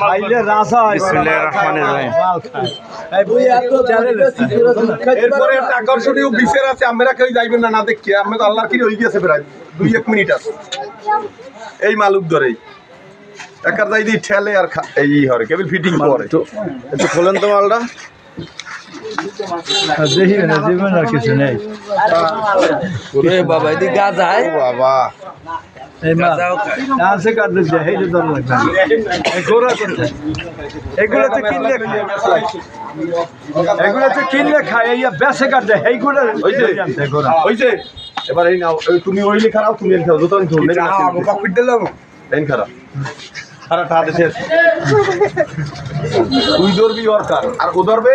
খাইলে রাসা হয় বিসমিল্লাহির রহমানির রহিম। এই বুই এত জানে এরপরে একটা আকর্ষণীয় বিচার আছে, আমরা কেউ যাইবেন না না দেখি, আমরা তো আল্লাহর কি হয়ে গেছে প্রায় 2-1 মিনিট আছে এই মালুক ধরেই একার যাই দিয়ে ঠেলে আর এই হরে কেবল ফিটিং করে। একটু খোলেন তো মালটা। দেখি না জীবন আর কিছু নেই বাবা এদিকে গাজায় বাবা এই মা আছে কাটতে যায় এই যে দর লাগবে এই গোরা করতে এগুলোতে কিনলে খায় এগুলোতে কিনলে খায় এই বেশে কাটতে এইগুলো ওই যে জানতে গোরা ওই যে এবার এই নাও তুমি ওই লেখা নাও, তুমি খাও যত আমি ধরলে না পকেট দিলাম এই খারাপ খারাপ হাতে শেষ তুই ধরবি ওর কান আর ও ধরবে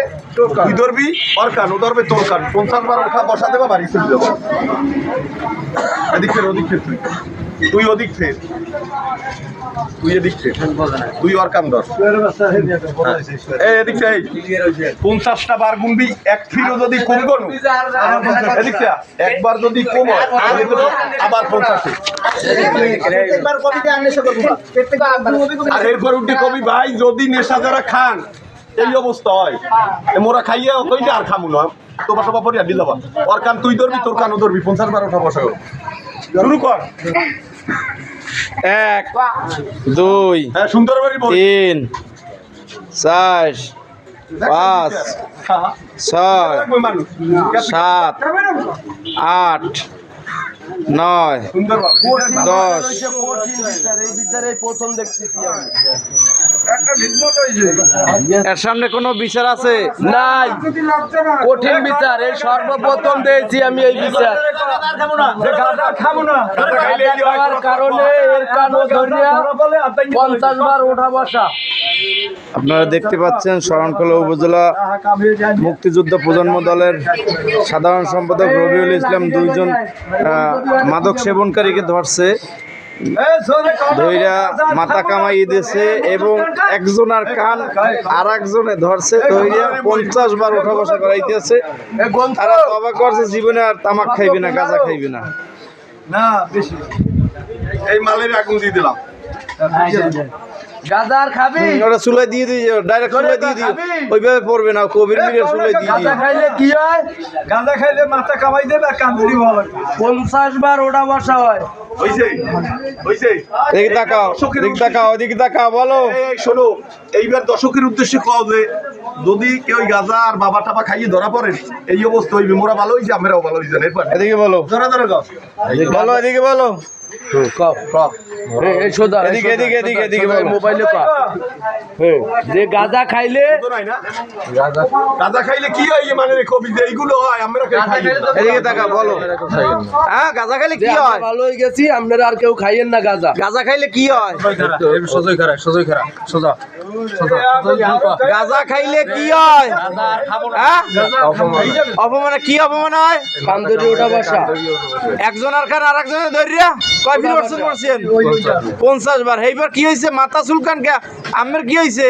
তুই ধরবি ওর কান, ও ধরবে তোর কান। 50 বার ওঠা বসা দেবা বাড়ি চলে যাবো। এদিক ফের ওদিক ফের তুই ওদিক ফের তুই এদিক ফের তুই ওর কান ধর এই এদিক ফের 50টা বার গুনবি এক ফিরও যদি কম গনো এদিক ফের একবার যদি কম হয় তাহলে তো আবার 50 আর এরপর উঠে কবি ভাই যদি নেশা যারা খান এই অবস্থা হয় মোরা খাইয়া কই আর খামু না তোবা তোবা পরে আড্ডি যাবা ওর কান তুই ধরবি তোর কানও ধরবি 50 বার ওঠা বসা শুরু কর 1 2 হ্যাঁ সুন্দর বাড়ি বল 3 4 5 6 মানুষ 7 8 9 সুন্দর বাবা 10 এর সামনে কোনো বিচার আছে? নাই, কঠিন বিচার এই সর্বপ্রথম দিয়েছি আমি এই বিচার। খাওয়ার কারণে এর কান ধরিয়া 50 বার ওঠা বসা। আপনারা দেখতে পাচ্ছেন শরণখোলা উপজেলা মুক্তিযোদ্ধা প্রজন্ম দলের সাধারণ সম্পাদক রবিউল ইসলাম দুইজন মাদক সেবনকারীকে ধরছে, ধইরা মাথা কামাই দিয়েছে এবং একজনের কান আর একজনে ধরছে, ধইরা 50 বার ওঠা বসা করাইতেছে। তারা তবা করছে জীবনে আর তামাক খাইবে না, গাঁজা খাইবে না। না বেশি এই মালের আগুন দিয়ে দিলাম গাজার খাবি? ওটা চুলাই দিয়ে দিই, ডাইরেক্ট চুলাই দিয়ে দিই, ওইভাবে পড়বে না, কবির মিরের চুলাই দিয়ে দিই। গাঁজা খাইলে কি হয়? গাঁজা খাইলে মাথা কামাই দেবে আর কান্দুরি ভালো লাগবে 50 বার ওঠা বসা হয়। হইছে হইছে দেখি তাকাও, দেখি তাকাও, দেখি তাকাও, বলো। এই শোনো, এইবার দর্শকের উদ্দেশ্যে কও যে যদি কেউ গাঁজা আর বাবা টাবা খাইয়ে ধরা পড়েন এই অবস্থা হইবে, মোরা ভালো হইছে আমরাও ভালো হইছে এরপর এদিকে বলো, ধরা ধরা গাও বলো, এদিকে বলো, এই সোজা এদিকে এদিকে এদিকে এদিকে বলো। মোবাইলে কর যে গাঁজা খাইলে নাই না গাঁজা খাইলে কি হয় মানে কবি যে এইগুলো হয় আমরা খাই এদিকে তাকাও, বলো। হ্যাঁ, গাঁজা খাইলে কি হয়? ভালো হয়ে গেছি, আপনারা আর কেউ খাইয়েন না গাঁজা। গাঁজা খাইলে কি হয়? গাঁজা খাইলে কি হয়? হ্যাঁ? অপমানে কি অপমান হয়? কান্দরি ওঠা বসা। একজন আর খান আর একজনের ধরিয়া কয় ফির বর্ষণ করছেন? 50 বার। এইবার কি হয়েছে? মাথা চুলকান কে? আমের কি হয়েছে?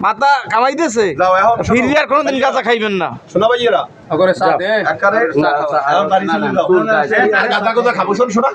মাথা কামাই দিয়েছে। যাও এখন ফিরলি আর কোনোদিন গাঁজা খাইবেন না। শোনা ভাইয়েরা করে চা দে। একারে বাড়ি চলে যাও গাঁজা গাঁজা খাবো শোনা